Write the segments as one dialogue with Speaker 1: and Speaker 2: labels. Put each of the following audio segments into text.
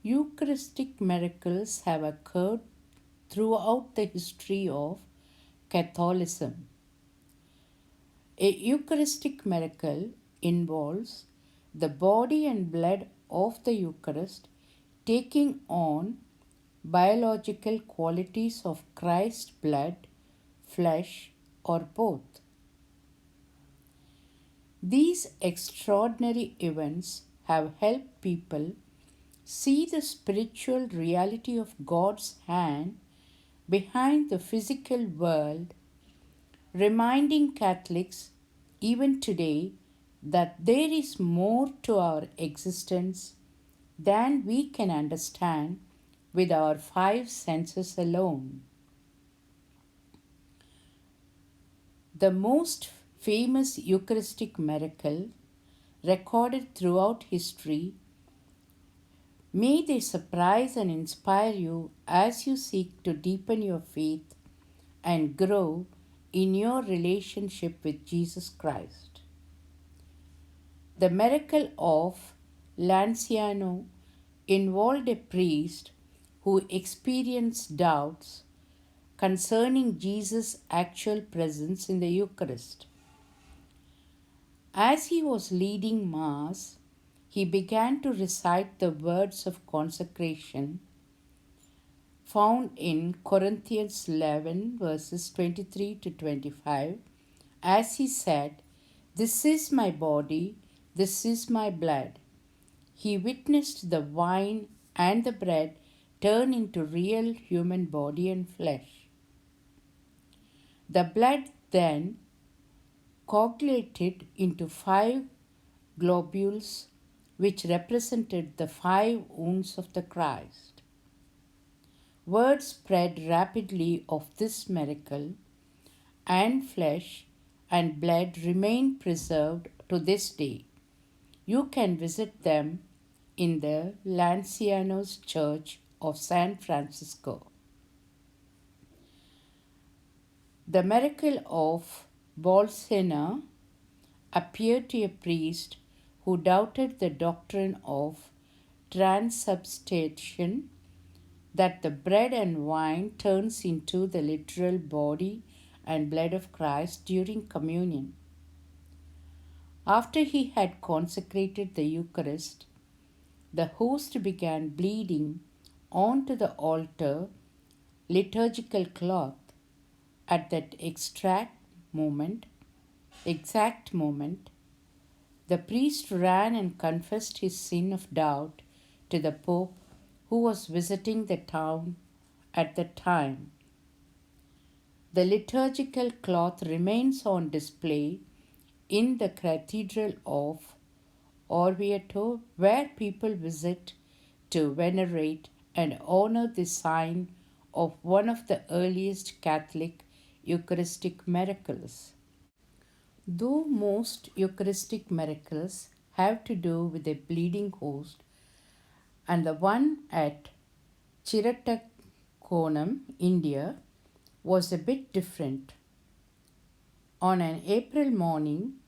Speaker 1: Eucharistic miracles have occurred throughout the history of Catholicism. A Eucharistic miracle involves the body and blood of the Eucharist taking on biological qualities of Christ's blood, flesh, or both. These extraordinary events have helped people see the spiritual reality of God's hand behind the physical world, reminding Catholics even today that there is more to our existence than we can understand with our five senses alone. The most famous Eucharistic miracle recorded throughout history, may they surprise and inspire you as you seek to deepen your faith and grow in your relationship with Jesus Christ. The miracle of Lanciano involved a priest who experienced doubts concerning Jesus' actual presence in the Eucharist. As he was leading Mass, he began to recite the words of consecration found in Corinthians 11, verses 23 to 25, as he said, "This is my body, this is my blood." He witnessed the wine and the bread turn into real human body and flesh. The blood then coagulated into 5 globules, which represented the 5 wounds of the Christ. Word spread rapidly of this miracle, and flesh and blood remain preserved to this day. You can visit them in the Lanciano's Church of San Francisco. The miracle of Bolsena appeared to a priest who doubted the doctrine of transubstantiation, that the bread and wine turns into the literal body and blood of Christ during communion. After he had consecrated the Eucharist, the host began bleeding onto the altar liturgical cloth. At that exact moment, the priest ran and confessed his sin of doubt to the Pope, who was visiting the town at the time. The liturgical cloth remains on display in the Cathedral of Orvieto, where people visit to venerate and honor the sign of one of the earliest Catholic Eucharistic miracles. Though most Eucharistic miracles have to do with a bleeding host, and the one at Chirattakonam, India, was a bit different. On an April morning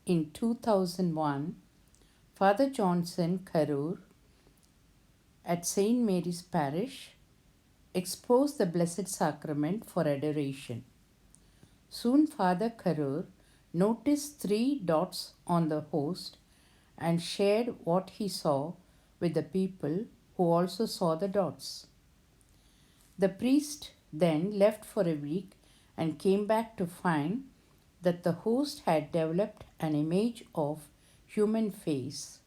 Speaker 1: in 2001, Father Johnson Karur at St. Mary's Parish exposed the Blessed Sacrament for adoration. Soon Father Karur noticed 3 dots on the host and shared what he saw with the people who also saw the dots. The priest then left for a week and came back to find that the host had developed an image of human face.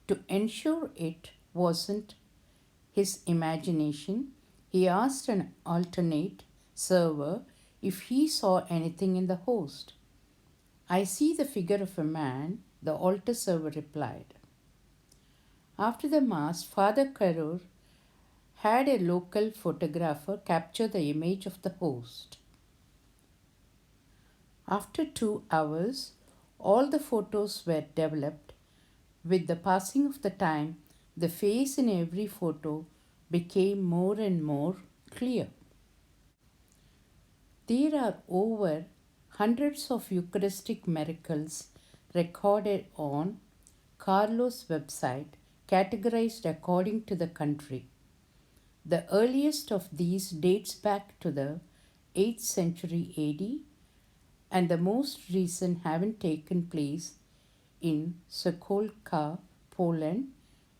Speaker 1: To ensure it wasn't his imagination, he asked an alternate server if he saw anything in the host. "I see the figure of a man," the altar server replied. After the Mass, Father Karur had a local photographer capture the image of the host. After 2 hours, all the photos were developed. With the passing of the time, the face in every photo became more and more clear. There are over hundreds of Eucharistic miracles recorded on Carlo's website, categorized according to the country. The earliest of these dates back to the 8th century AD, and the most recent having taken place in Sokolka, Poland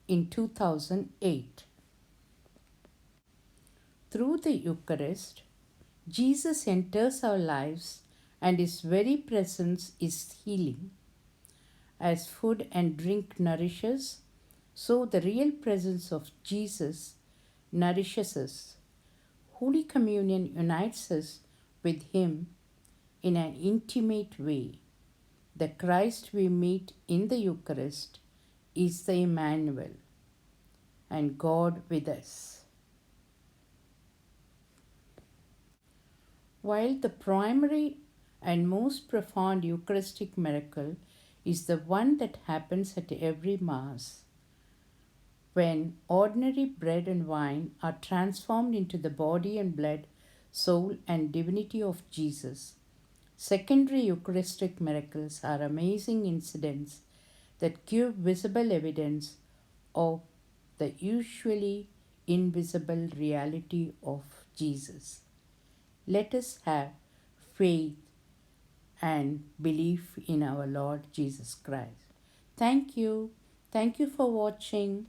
Speaker 1: in 2008. Through the Eucharist, Jesus enters our lives and his very presence is healing. As food and drink nourishes, so the real presence of Jesus nourishes us. Holy Communion unites us with him in an intimate way. The Christ we meet in the Eucharist is the Emmanuel and God with us. While the primary and most profound Eucharistic miracle is the one that happens at every Mass, when ordinary bread and wine are transformed into the body and blood, soul, and divinity of Jesus, secondary Eucharistic miracles are amazing incidents that give visible evidence of the usually invisible reality of Jesus. Let us have faith and belief in our Lord Jesus Christ. Thank you. Thank you for watching.